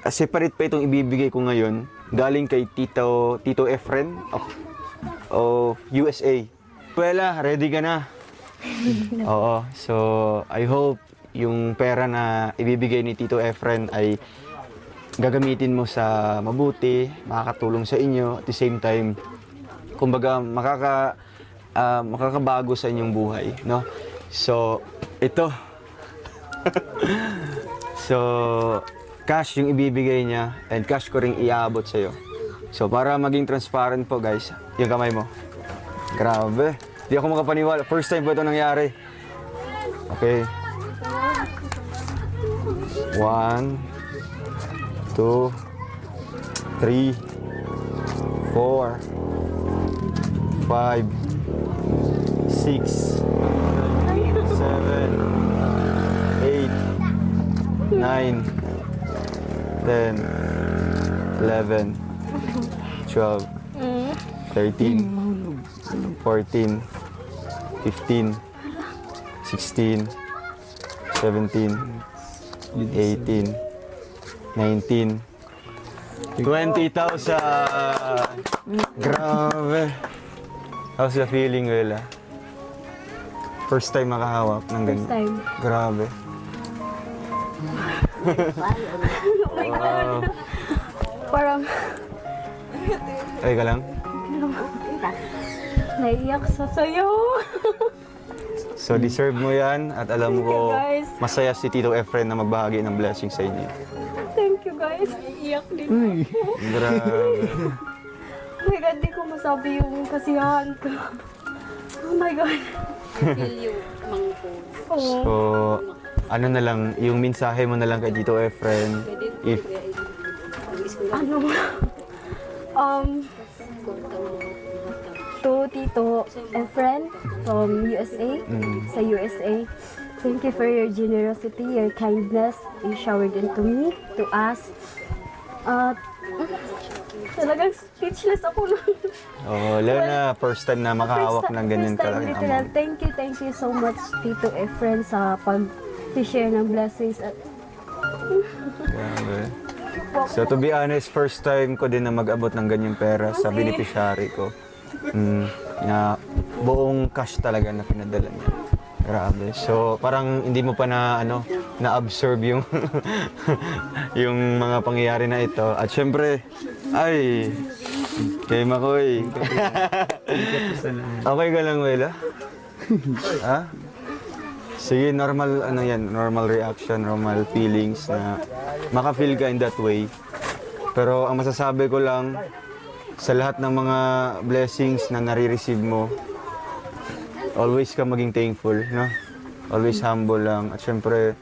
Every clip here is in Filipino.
Separate pa itong ibibigay ko ngayon galing kay Tito Efren of USA. Wala, ready ka na? Oo, so I hope yung pera na ibibigay ni Tito Efren ay gagamitin mo sa mabuti, makakatulong sa inyo, at the same time, kumbaga makakabago sa inyong buhay, no? So, ito. So, cash yung ibibigay niya and cash ko ring iaabot sa'yo. So, para maging transparent po guys, yung kamay mo. Grabe. Di ako makapaniwala. First time po ito nangyari. Okay. 1, 2, 3, 4, 5, 6, 7, 8, 9, 10, 11, 12, 13, 14, 15, 16, 17, 18, 19, 20,000! Grabe! How's the feeling, Wela? First time makahawak ng ganyan? First time. Grabe. Wow. Parang Ay ka lang? naiiyak sa sayo. So deserve mo yan at alam ko guys. masaya si Tito Efren na magbahagi ng blessing sa inyo. Thank you guys. Naiiyak din ako. Grabe. Oh my God, di ko masabi yung kasiyahan ko. Oh my God. Feel yung mangko. Oo. So, ano na lang, yung mensahe mo na lang kay Tito Efren, if Ano to Tito Efren from USA, sa USA. Thank you for your generosity, your kindness you showered into me, to us. Talagang speechless ako na. oh, lalo na first time na makahawak ng ganyan First time, talagang literal. amount. Thank you so much, Tito Efren, sa pag-share ng blessings at Grabe. So to be honest, first time ko din na mag-abot ng ganyang pera sa beneficiary ko. Na buong cash talaga na pinadala niya. Grabe. So parang hindi mo pa na-absorb yung yung mga pangyayari na ito. At syempre, ay, kay Makoy. Okay ka lang, Wela? Ha? Sige, normal normal reaction, normal feelings na maka-feel ka in that way. Pero ang masasabi ko lang, sa lahat ng mga blessings na nare-receive mo, always ka maging thankful, no? Always humble lang. At syempre,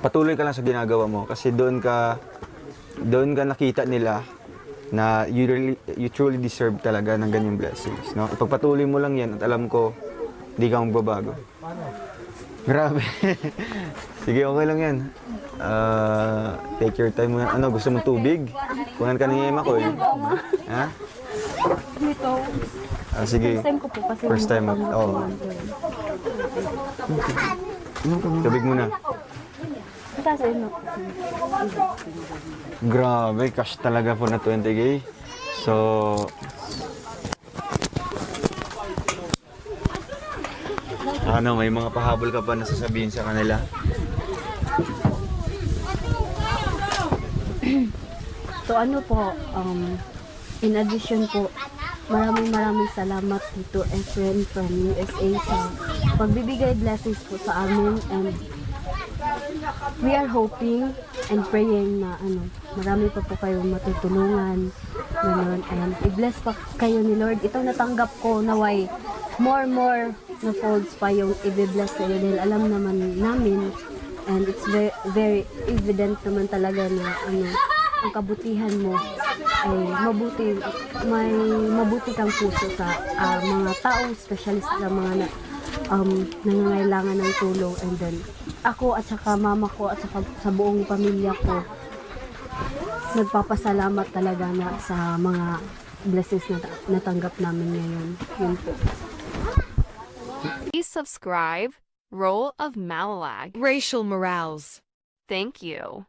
patuloy ka lang sa ginagawa mo kasi doon ka nakita nila na you truly deserve talaga ng ganyang blessings, no? Ipagpatuloy mo lang yan at alam ko, hindi ka magbabago. Grabe. Sige, okay lang yan. Take your time mo yan. Ano, gusto mong tubig? Kunan ka ng Makoy. Ha? dito. Sige. First time ko po kasi. First time. Oo. Tubig muna. Kasi no. Grabe, cash talaga po na 20K. So, may mga pahabol ka pa na sasabihin sa kanila? So ano po, in addition po, maraming salamat Tito Efren from USA sa pagbibigay blessings po sa amin, and we are hoping and praying na marami pa po kayong matutulungan, ganun, and i-bless pa kayo ni Lord. Itong natanggap ko, naway more na folds pa yung i-bless sa iyo, dahil alam naman namin, and it's very, very evident naman talaga na ang kabutihan mo ay may mabuti kang puso sa mga taong specialist na mga nangangailangan ng tulong, and then ako at saka mama ko at saka sa buong pamilya ko, nagpapasalamat talaga na sa mga blessings na natanggap namin ngayon. Yun po. Please subscribe. Role of Malalag. Racial Morales. Thank you.